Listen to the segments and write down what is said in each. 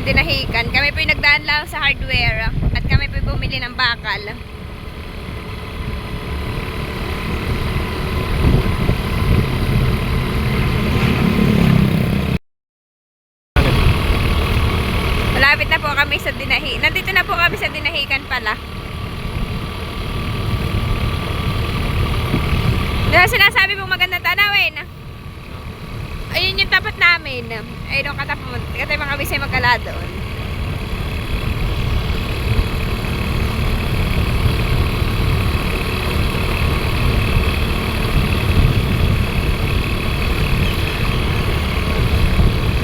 dinahikan. Kami po yung nagdaan lang sa hardware at kami po bumili ng bakal. Malapit na po kami sa dinahikan. Nandito na po kami sa dinahikan pala. Dahil sinasabi mong magandang tanawin. Ayun yung tapat namin. Ayun yung katapon. Katay mga bisay magkala doon.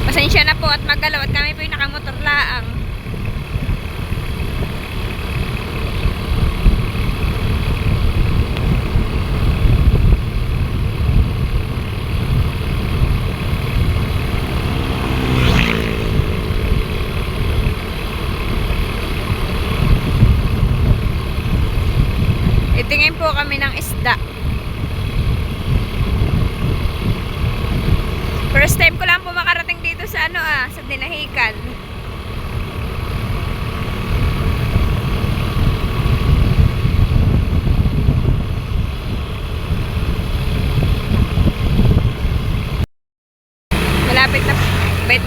Pasensya na po at magalaw at kami po yung nakamotor laang. Itingin po kami ng isda. First time ko lang po makarating dito sa sa dinahikan.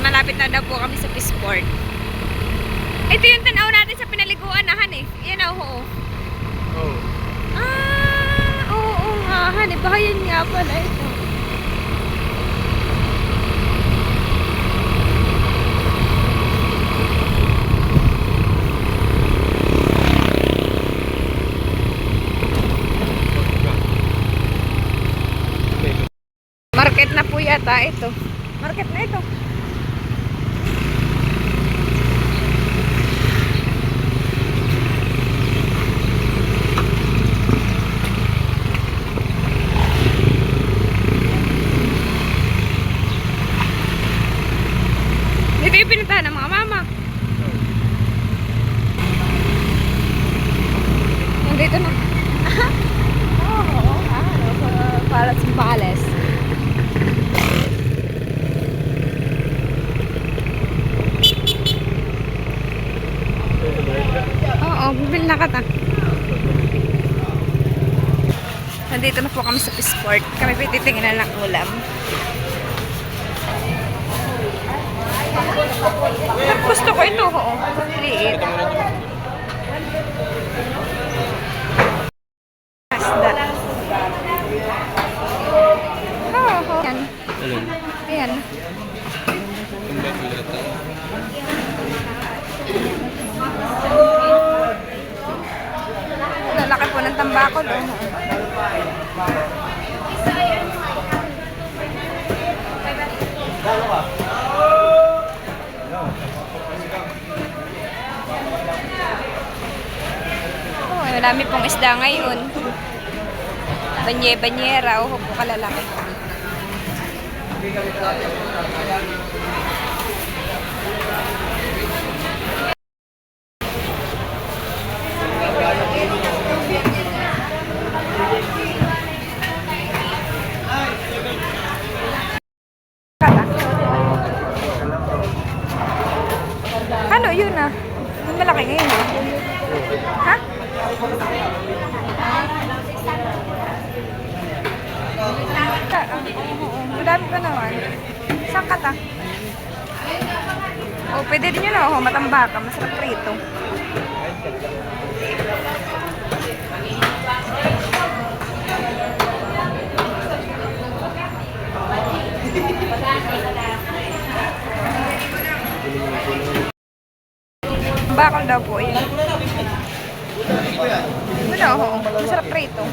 Malapit na daw po kami sa Peaceport. Ito yung tanaw natin sa pinaliguan na Han eh. Yan oo. Oh. Oo nga Han eh. Baka yan nga pala ito. Market na po yata ito. Market na ito. Ito yung pinuntahan ng mga mama. Nandito na. Oo. Palas ng Palace. Oo, bibili na kata. Nandito na po kami sa Peaceport. Kami pititingnan ng ulam. Gusto ko ito, oo. Liit. Asda. Oo. Yan. Yan. Lalaki po ng tambakol. Marami pong isda ngayon. Banyera. Oh, po kalalaki. Ano yun ah? Yung malaki ngayon ah. Ha? Madami ka naman. Saan ka ta? O, pwede din yun ako. Matambaka. Masarap prito. Bakal daw po yun. Ano? Masarap prito.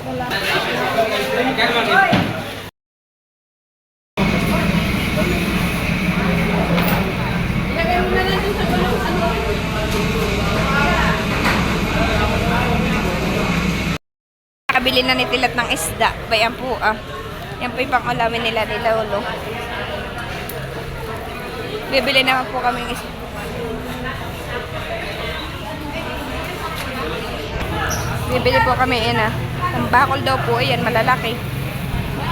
Nakabili na ni Tilat ng isda. Bayan po ah. Yan po yung pang-ulamin nila ni Lolo. Bibili naman po kami ng isda. Bibili po kami yan ah. Ang bakol daw po yan, malalaki.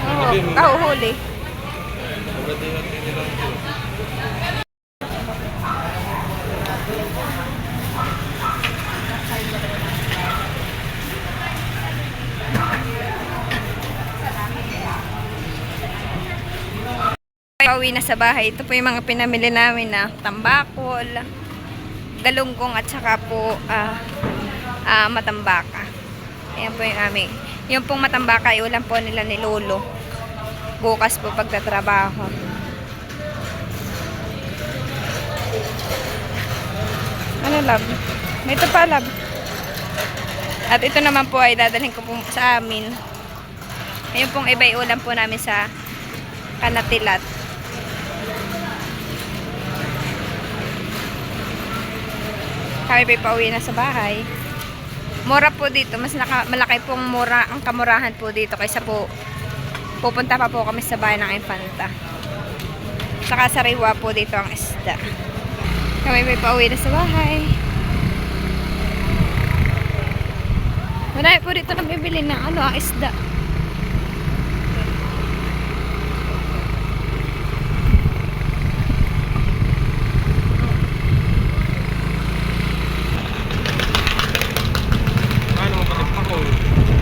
Oo, kahuhuli. pauwi na sa bahay. Ito po yung mga pinamili namin na tambakol, galunggong at saka po matambaka. Ayan po yung aming. Yung pong matambaka, ulam po nila ni Lolo. Bukas po pagtatrabaho. Ano, love? May ito pa, love. At ito naman po ay dadalhin ko po sa amin. Ayun pong iba ulam po namin sa Kanatilat. Kami pa pauwi na sa bahay. Mura po dito. Mas malaki pong mura ang kamurahan po dito kaysa po pupunta pa po kami sa bahay ng Infanta. Saka sariwa po dito ang isda. Kami pa pauwi na sa bahay. Marami po dito nang bibili ng isda.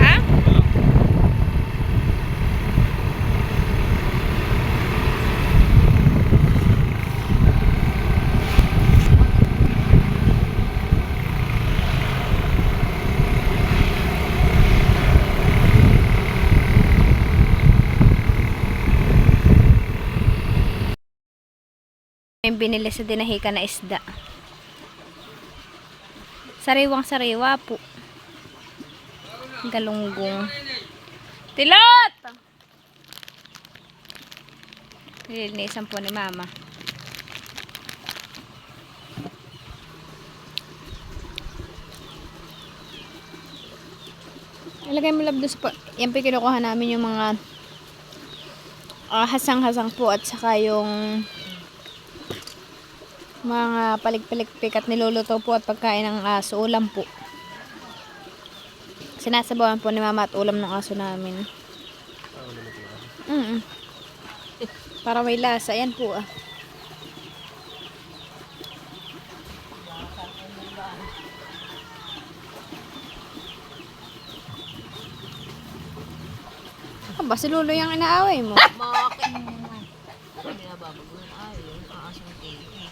Ha? Yung binili sa dinahika na isda. Sariwang sariwa po. Galunggong. Tilot! Nilinisan po ni Mama. Ilagay mo labdos po. Yan po kinukuha namin yung mga hasang-hasang po at saka yung mga palig-paligpik at niluluto po at pagkain ng aso. Ulam po. Sinasabawan po ni Mama at ulam ng aso namin. Para may lasa. Ayan po Aba, si Lolo yung inaaway mo. Bakit? Hindi na babaguhin. Yung aasang tingin.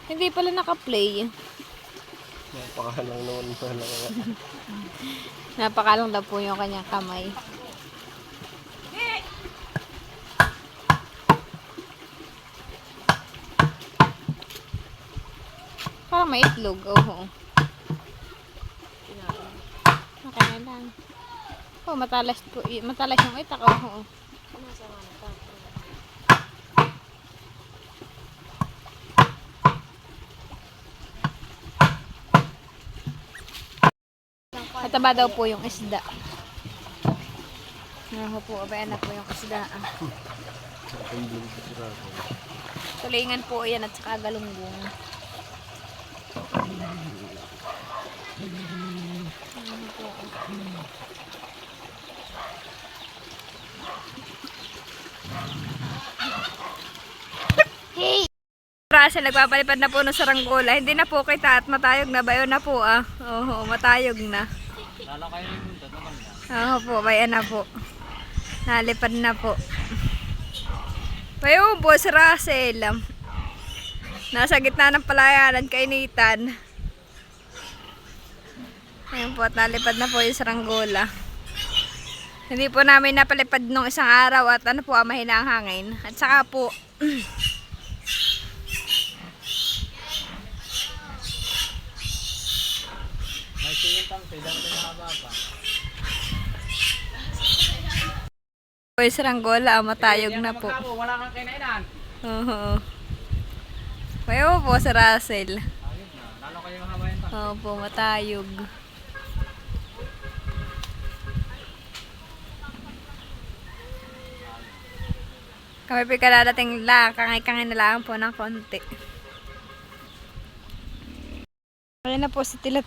Hindi pala naka-play. Napakalang naman pala. Napakalang daw po yung kanyang kamay. Parang may itlog. Oo. Okay na lang. Oh, matalas po. Matalas yung itak. Oo. Mataba daw po yung isda. Ano po, abayan na po yung isda. Tulingan po yan at saka galunggong. Ano po. Hey! Russell, nagpapalipad na po ng saranggola. Hindi na po kita at matayog na. Bayo na po Oo, matayog na. Lalo kayo rin dito naman na. Oo po, bayan na po. Nalipad na po. Bayo po, si Russell. Nasa gitna ng palayanan, kainitan. Ayun po, at nalipad na po yung saranggola. Hindi po namin napalipad nung isang araw at mahina ang hangin. At saka po, May siyang tangke, dami na haba pa. yung saranggola, matayog na po. Wala kang kinainan. Oo. Bayo po, si Russell. Ayun na, lalo kayo mahaba yung tangke. Opo, matayog. Kami pa kadadating lang, kangay-kangay na lang po ng konti. Wala na po si Tilat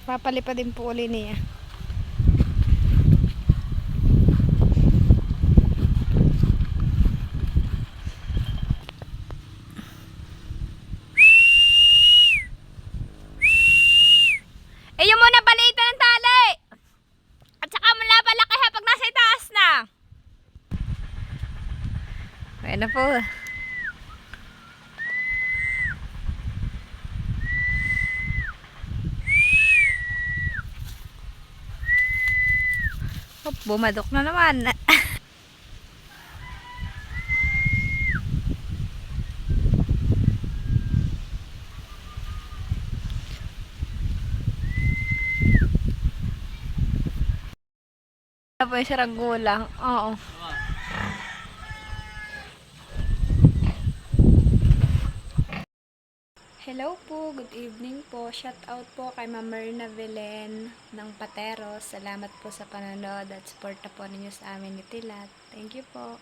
Papalipad din po uli niya. Ayan na po. Oh, bumadok na naman. Ano po yung saranggola? Oo. Hello po, good evening po. Shout out po kay Ma'am Marina Belen ng Patero. Salamat po sa panonood at support na po ninyo sa amin ni Tilat. Thank you po.